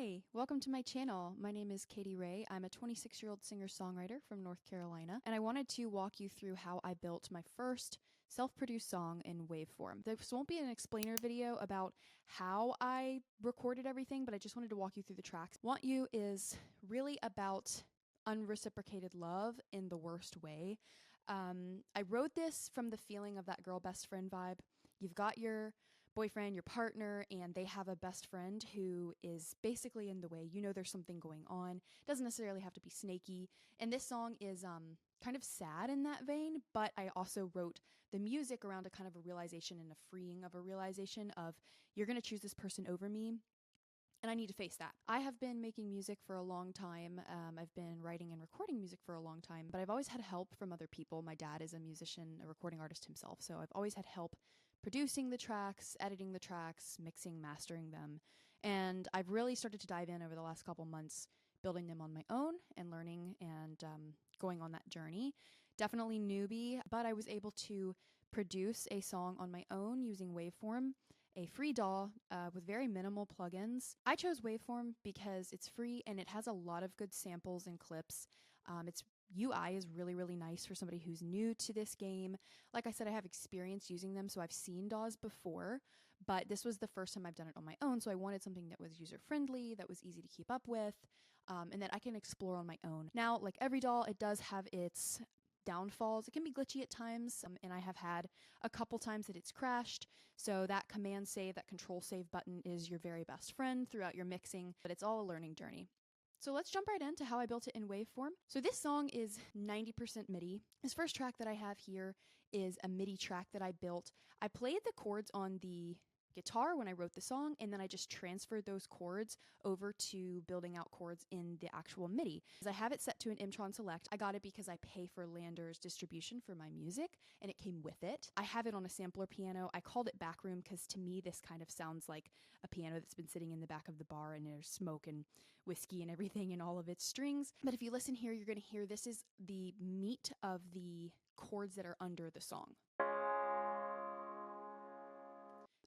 Hi, welcome to my channel. My name is Katie Ray. I'm a 26-year-old singer-songwriter from North Carolina, and I wanted to walk you through how I built my first self-produced song in Waveform. This won't be an explainer video about how I recorded everything, but I just wanted to walk you through the tracks. Want You is really about unreciprocated love in the worst way. I wrote this from the feeling of that girl best friend vibe. You've got your boyfriend, your partner, and they have a best friend who is basically in the way. You know there's something going on. It doesn't necessarily have to be snaky. And this song is kind of sad in that vein, but I also wrote the music around a kind of a realization and a freeing of a realization of you're going to choose this person over me. And I need to face that. I have been making music for a long time. I've been writing and recording music for a long time, but I've always had help from other people. My dad is a musician, a recording artist himself, so I've always had help producing the tracks, editing the tracks, mixing, mastering them. And I've really started to dive in over the last couple months, building them on my own and learning and going on that journey. Definitely newbie, but I was able to produce a song on my own using Waveform, a free DAW with very minimal plugins. I chose Waveform because it's free and it has a lot of good samples and clips. Its UI is really, really nice for somebody who's new to this game. Like I said, I have experience using them, so I've seen DAWs before, but this was the first time I've done it on my own, so I wanted something that was user-friendly, that was easy to keep up with, and that I can explore on my own. Now, like every DAW, it does have its downfalls. It can be glitchy at times, and I have had a couple times that it's crashed. So that command save, that control save button is your very best friend throughout your mixing, but it's all a learning journey. So let's jump right into how I built it in Waveform. So this song is 90% MIDI. This first track that I have here is a MIDI track that I built. I played the chords on the guitar when I wrote the song, and then I just transferred those chords over to building out chords in the actual MIDI. As I have it set to an Mtron Select, I got it because I pay for Lander's distribution for my music, and it came with it. I have it on a sampler piano. I called it Backroom because to me this kind of sounds like a piano that's been sitting in the back of the bar and there's smoke and whiskey and everything in all of its strings. But if you listen here, you're going to hear this is the meat of the chords that are under the song.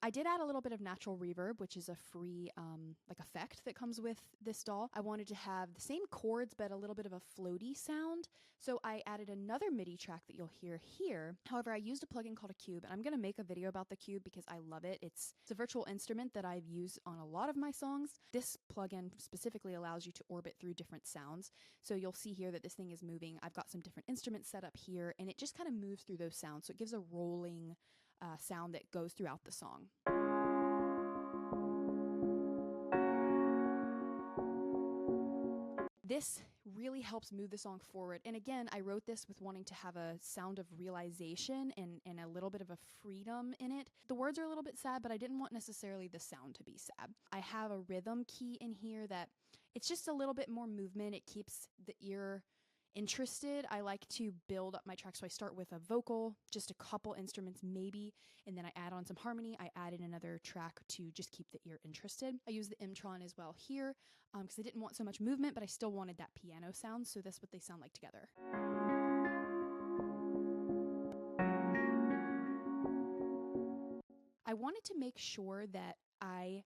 I did add a little bit of natural reverb, which is a free effect that comes with this DAW. I wanted to have the same chords, but a little bit of a floaty sound. So I added another MIDI track that you'll hear here. However, I used a plugin called a Cube, and I'm going to make a video about the Cube because I love it. It's a virtual instrument that I've used on a lot of my songs. This plugin specifically allows you to orbit through different sounds. So you'll see here that this thing is moving. I've got some different instruments set up here, and it just kind of moves through those sounds. So it gives a rolling sound that goes throughout the song. This really helps move the song forward. And again, I wrote this with wanting to have a sound of realization and a little bit of a freedom in it. The words are a little bit sad, but I didn't want necessarily the sound to be sad. I have a rhythm key in here that it's just a little bit more movement. It keeps the ear interested. I like to build up my track, so I start with a vocal, just a couple instruments maybe, and then I add on some harmony. I added another track to just keep the ear interested. I use the Mtron as well here because I didn't want so much movement, but I still wanted that piano sound, so that's what they sound like together. I wanted to make sure that I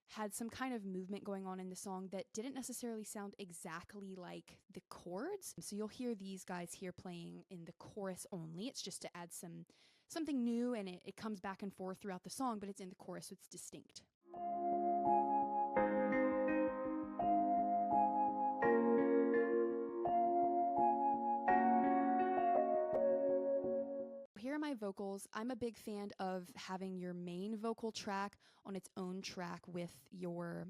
had some kind of movement going on in the song that didn't necessarily sound exactly like the chords. So you'll hear these guys here playing in the chorus only. It's just to add something new, and it comes back and forth throughout the song, but it's in the chorus, so it's distinct. Here are my vocals. I'm a big fan of having your main vocal track on its own track with your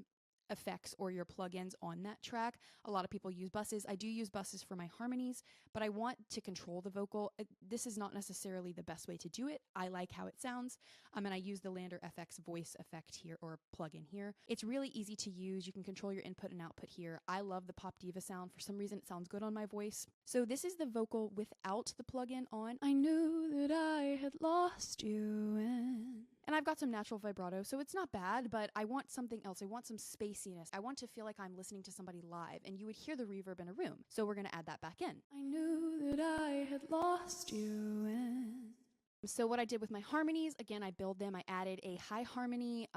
effects or your plugins on that track. A lot of people use buses. I do use buses for my harmonies, but I want to control the vocal. This is not necessarily the best way to do it. I like how it sounds, and I use the Lander FX voice effect here, or plugin here. It's really easy to use. You can control your input and output here. I love the Pop Diva sound. For some reason, it sounds good on my voice. So this is the vocal without the plugin on. I knew that I had lost you and I've got some natural vibrato, so it's not bad, but I want something else. I want some spaciness. I want to feel like I'm listening to somebody live, and you would hear the reverb in a room. So we're going to add that back in. I knew that I had lost you So what I did with my harmonies, again, I build them. I added a high harmony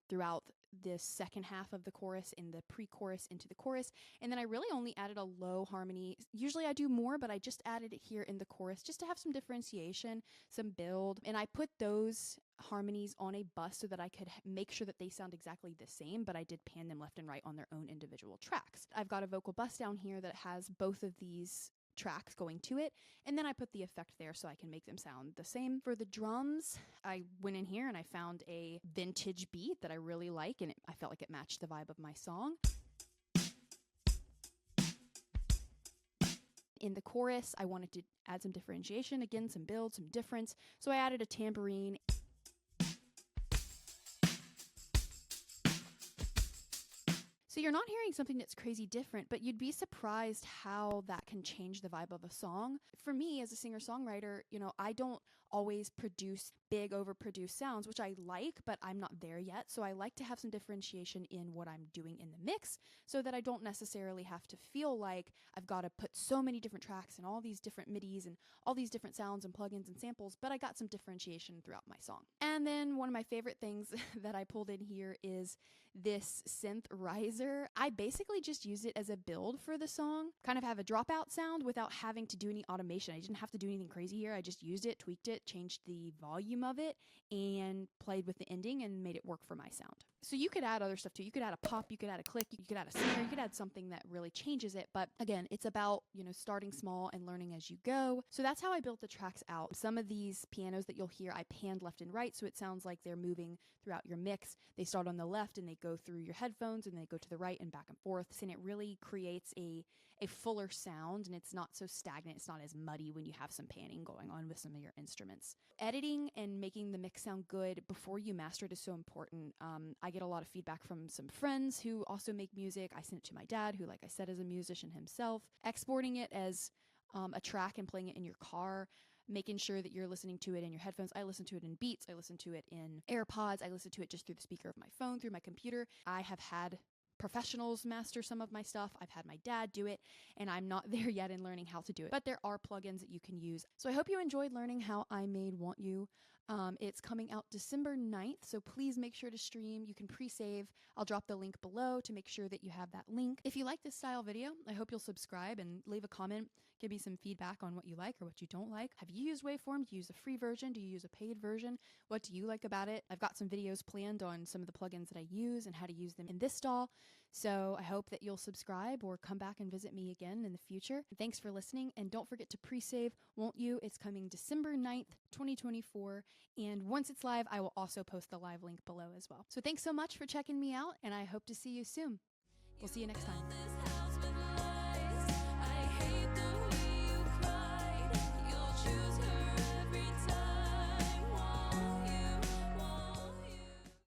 throughout the second half of the chorus, in the pre-chorus into the chorus, and then I really only added a low harmony. Usually I do more, but I just added it here in the chorus just to have some differentiation, some build, and I put those harmonies on a bus so that I could make sure that they sound exactly the same, but I did pan them left and right on their own individual tracks. I've got a vocal bus down here that has both of these tracks going to it, and then I put the effect there so I can make them sound the same. For the drums, I went in here and I found a vintage beat that I really like, and I felt like it matched the vibe of my song. In the chorus, I wanted to add some differentiation, again, some build, some difference, so I added a tambourine. So you're not hearing something that's crazy different, but you'd be surprised how that can change the vibe of a song. For me, as a singer-songwriter, I don't always produce big overproduced sounds, which I like, but I'm not there yet. So I like to have some differentiation in what I'm doing in the mix so that I don't necessarily have to feel like I've got to put so many different tracks and all these different midis and all these different sounds and plugins and samples, but I got some differentiation throughout my song. And then one of my favorite things that I pulled in here is this synth riser. I basically just used it as a build for the song, kind of have a dropout sound without having to do any automation. I didn't have to do anything crazy here. I just used it, tweaked it, changed the volume of it, and played with the ending and made it work for my sound. So you could add other stuff too. You could add a pop, you could add a click, you could add a snare, you could add something that really changes it. But again, it's about, starting small and learning as you go. So that's how I built the tracks out. Some of these pianos that you'll hear, I panned left and right, so it sounds like they're moving throughout your mix. They start on the left and they go through your headphones and they go to the right and back and forth. And it really creates a fuller sound, and it's not so stagnant. It's not as muddy when you have some panning going on with some of your instruments. Editing and making the mix sound good before you master it is so important. I get a lot of feedback from some friends who also make music. I sent it to my dad, who, like I said, is a musician himself. Exporting it as a track and playing it in your car, making sure that you're listening to it in your headphones. I listen to it in Beats. I listen to it in AirPods. I listen to it just through the speaker of my phone, through my computer. I have had professionals master some of my stuff. I've had my dad do it, and I'm not there yet in learning how to do it. But there are plugins that you can use. So I hope you enjoyed learning how I made Want You. It's coming out December 9th, so please make sure to stream. You can pre-save. I'll drop the link below to make sure that you have that link. If you like this style video, I hope you'll subscribe and leave a comment. Give me some feedback on what you like or what you don't like. Have you used Waveform? Do you use a free version? Do you use a paid version? What do you like about it? I've got some videos planned on some of the plugins that I use and how to use them in this stall. So I hope that you'll subscribe or come back and visit me again in the future. Thanks for listening, and don't forget to pre-save Won't You? It's coming December 9th, 2024, and once it's live, I will also post the live link below as well. So thanks so much for checking me out, and I hope to see you soon. We'll see you next time.